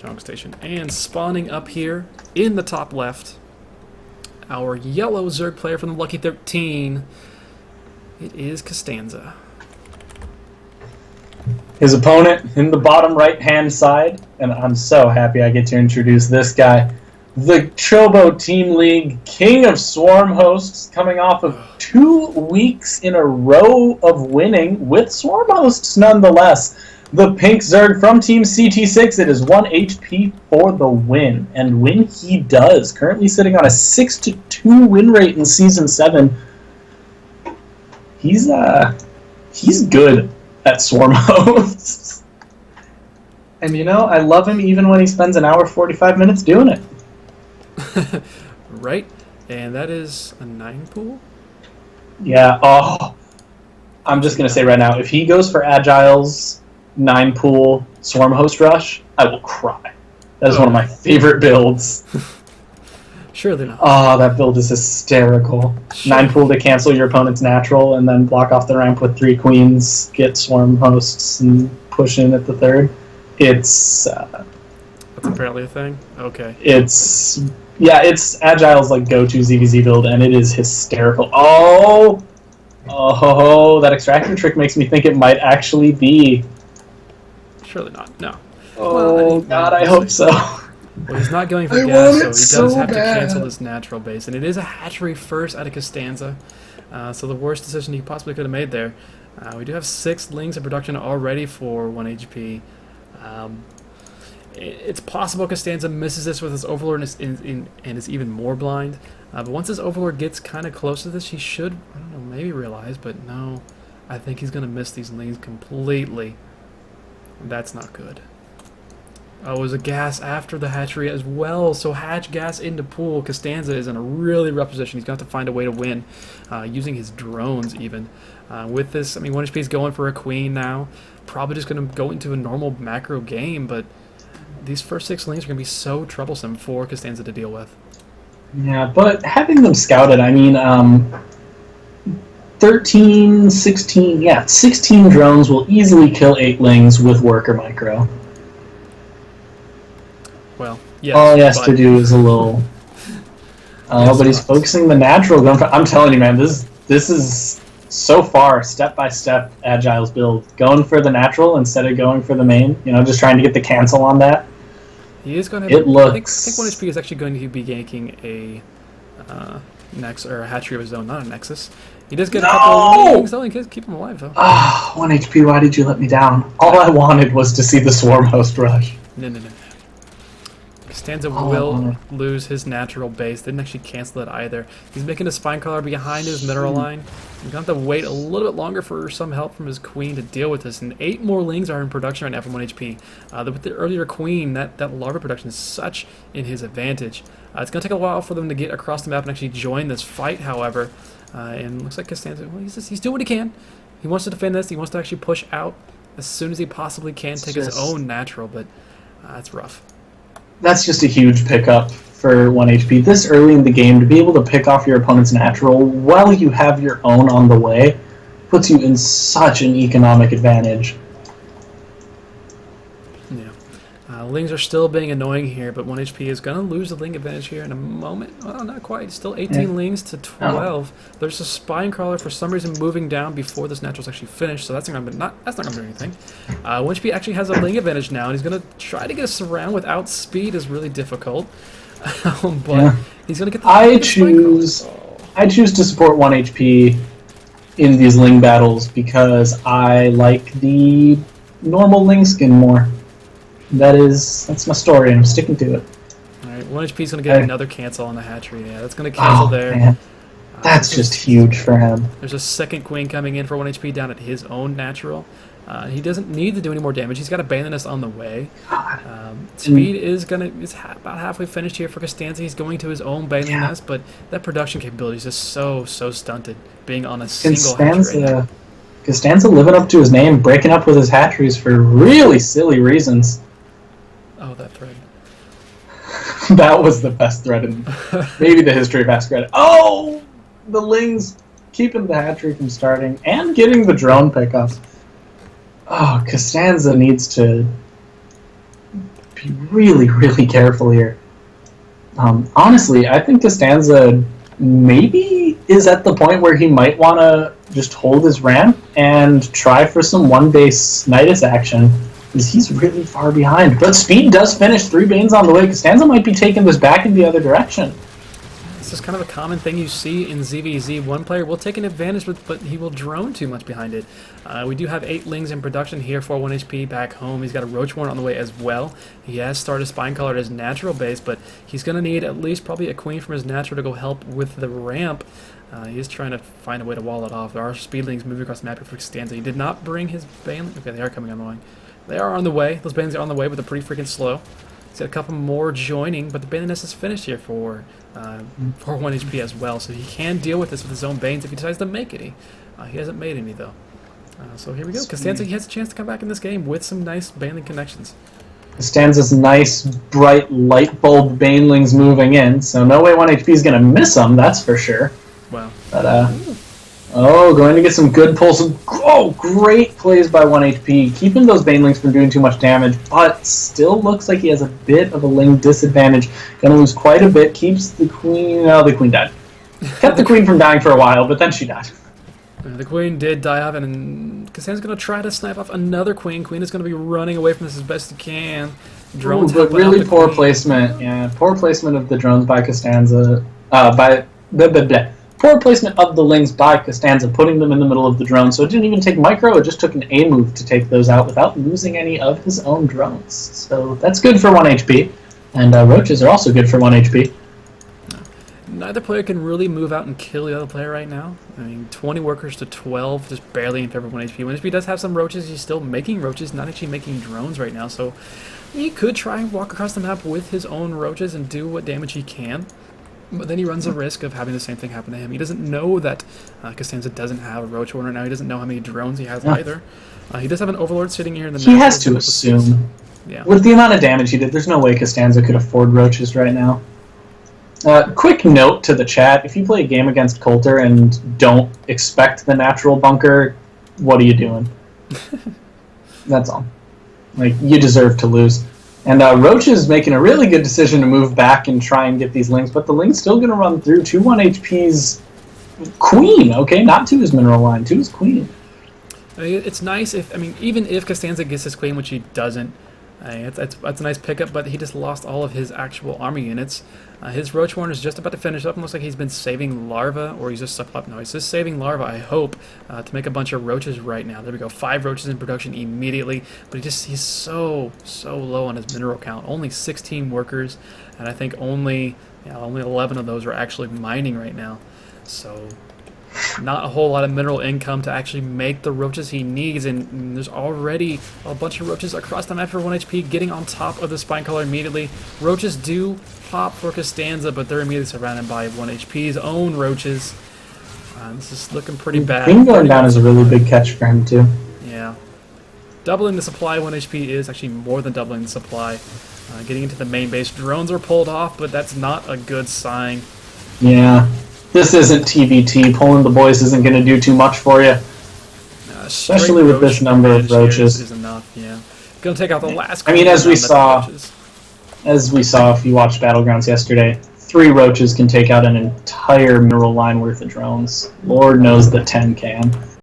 Junk station. And spawning up here in the top left, our yellow Zerg player from the Luck13. It is Costanza. His opponent in the bottom right-hand side, and I'm so happy I get to introduce this guy. The Chobo Team League King of Swarm Hosts, coming off of 2 weeks in a row of winning with Swarm Hosts nonetheless. The Pink Zerg from Team CT6, it is 1 HP for the win. And when he does, currently sitting on a 6-2 win rate in Season 7, he's good at Swarm Hosts. And you know, I love him even when he spends an hour 45 minutes doing it. Right, and that is a 9 pool? Yeah, I'm just going to say right now, if he goes for Agile's 9 pool Swarm Host Rush, I will cry. That is one of my favorite builds. Sure they're not. Oh, that build is hysterical. Sure. 9 pool to cancel your opponent's natural, and then block off the ramp with 3 queens, get Swarm Hosts, and push in at the 3rd. It's... That's apparently a thing? Okay. It's Agile's like go-to ZVZ build, and it is hysterical. That extraction trick makes me think it might actually be. Surely not. No. Oh God, I hope so. Well, he's not going for gas, so he does have to cancel this natural base, and it is a hatchery first out of Costanza. So the worst decision he possibly could have made there. We do have 6 lings in production already for 1 HP. It's possible Costanza misses this with his Overlord and is even more blind. But once his Overlord gets kind of close to this, he should, I don't know, maybe realize, but no. I think he's going to miss these lings completely. That's not good. Oh, it was a gas after the hatchery as well, so hatch gas into pool. Costanza is in a really rough position. He's going to have to find a way to win, using his drones even. With this, I mean, 1 HP is going for a queen now. Probably just going to go into a normal macro game, but these first 6 lanes are going to be so troublesome for Costanza to deal with. Yeah, but having them scouted, I mean, 16 drones will easily kill 8 lings with worker micro. Well, yes. All he has to do is a little... but he's focusing the natural. I'm telling you, man, this is so far step-by-step Agile's build. Going for the natural instead of going for the main. You know, just trying to get the cancel on that. He is going to. It looks. I think 1 HP is actually going to be ganking a Nexus or a hatchery of his own, not a Nexus. He does get a couple of things. Only keep him alive though. 1 HP. Why did you let me down? All I wanted was to see the Swarm Host rush. No. Costanza will lose his natural base. Didn't actually cancel it either. He's making a spine crawler behind his mineral line. He's going to have to wait a little bit longer for some help from his queen to deal with this. And 8 more lings are in production right now from 1 HP. With the earlier queen, that larva production is such in his advantage. It's going to take a while for them to get across the map and actually join this fight, however. And looks like Costanza, well, he's doing what he can. He wants to defend this. He wants to actually push out as soon as he possibly can, take his own natural, but it's rough. That's just a huge pickup for 1 HP. This early in the game, to be able to pick off your opponent's natural while you have your own on the way, puts you in such an economic advantage. Yeah. Lings are still being annoying here, but 1 HP is going to lose the ling advantage here in a moment. Well, not quite. Still 18 lings to 12. There's a spine crawler for some reason moving down before this natural's actually finished, so that's not going to do anything. 1 HP actually has a ling advantage now, and he's going to try to get a surround without speed is really difficult. But he's going to get the I choose to support 1 HP in these ling battles because I like the normal ling skin more. That's my story, and I'm sticking to it. Alright, 1 HP is going to get another cancel on the hatchery. Yeah, that's going to cancel there. Man. That's just huge for him. There's a second queen coming in for 1 HP down at his own natural. He doesn't need to do any more damage. He's got a Bandanus on the way. Speed is about halfway finished here for Costanza. He's going to his own Bandanus, but that production capability is just so stunted, being on a single hatchery right now. Costanza living up to his name, breaking up with his hatcheries for really silly reasons. Oh, that thread. That was the best thread in maybe the history of Ask Reddit. Oh! The lings keeping the hatchery from starting and getting the drone pickup. Oh, Costanza needs to be really, really careful here. Honestly, I think Costanza maybe is at the point where he might want to just hold his ramp and try for some one-base Nidus action, because he's really far behind. But Speed does finish 3 Banes on the way. Costanza might be taking this back in the other direction. This is kind of a common thing you see in ZVZ. One player will take an advantage, but he will drone too much behind it. We do have 8 Lings in production here for 1 HP back home. He's got a Roach Warren on the way as well. He has started Spine Collar at his natural base, but he's going to need at least probably a Queen from his natural to go help with the ramp. He is trying to find a way to wall it off. There are Speedlings moving across the map for Costanza. He did not bring his Bane. Okay, they are coming on the way. They are on the way. Those Banes are on the way, but they're pretty freaking slow. He's got a couple more joining, but the Bane Nest is finished here for 1 HP as well, so he can deal with this with his own Banes if he decides to make any. He hasn't made any, though. So here we go. Costanza, he has a chance to come back in this game with some nice Baneling connections. Costanza's nice, bright, light bulb Banelings moving in, so no way 1 HP is going to miss him, that's for sure. Wow. But, going to get some good pulls. Oh, great plays by 1 HP, keeping those Banelings from doing too much damage, but still looks like he has a bit of a Ling disadvantage. Going to lose quite a bit, keeps the Queen... Oh, the Queen died. Kept the Queen from dying for a while, but then she died. The Queen did die off, and Costanza's going to try to snipe off another Queen. Queen is going to be running away from this as best he can. Drones, but really poor placement. Yeah, poor placement of the drones by Costanza. Poor placement of the Lings by Costanza, putting them in the middle of the drone. So it didn't even take micro, it just took an A move to take those out without losing any of his own drones. So that's good for 1 HP. And roaches are also good for 1 HP. Neither player can really move out and kill the other player right now. I mean, 20 workers to 12, just barely in favor of 1 HP. 1 HP does have some roaches. He's still making roaches, not actually making drones right now. So he could try and walk across the map with his own roaches and do what damage he can. But then he runs the risk of having the same thing happen to him. He doesn't know that Costanza doesn't have a Roach Warren right now. He doesn't know how many drones he has either. He does have an Overlord sitting here in the He has to assume. Yeah. With the amount of damage he did, there's no way Costanza could afford roaches right now. Quick note to the chat, if you play a game against Coulter and don't expect the natural bunker, what are you doing? That's all. Like, you deserve to lose. And Roach is making a really good decision to move back and try and get these Lings, but the Ling's still going to run through to 1 HP's Queen, okay? Not to his mineral line, to his Queen. I mean, it's nice if, I mean, even if Costanza gets his Queen, which he doesn't, that's a nice pickup, but he just lost all of his actual army units. His Roach Warren is just about to finish up, and looks like he's been saving larva, or he's just stuck up. No, he's just saving larva, I hope, to make a bunch of roaches right now. There we go, 5 roaches in production immediately, but he's so low on his mineral count. Only 16 workers, and I think only 11 of those are actually mining right now. So not a whole lot of mineral income to actually make the roaches he needs, and there's already a bunch of roaches across the map for 1 HP getting on top of the Spine Collar immediately. Roaches do pop for Costanza, but they're immediately surrounded by 1 HP's own roaches. This is looking pretty bad. Queen going down is a really big catch for him too. Yeah. Doubling the supply 1 HP is actually more than doubling the supply. Getting into the main base, drones are pulled off, but that's not a good sign. Yeah. This isn't TBT. Pulling the boys isn't going to do too much for you. Especially with this number of roaches. Is enough, yeah. Gonna take out the last. I mean, as we saw if you watched Battlegrounds yesterday, 3 roaches can take out an entire mineral line worth of drones. Lord knows that 10 can.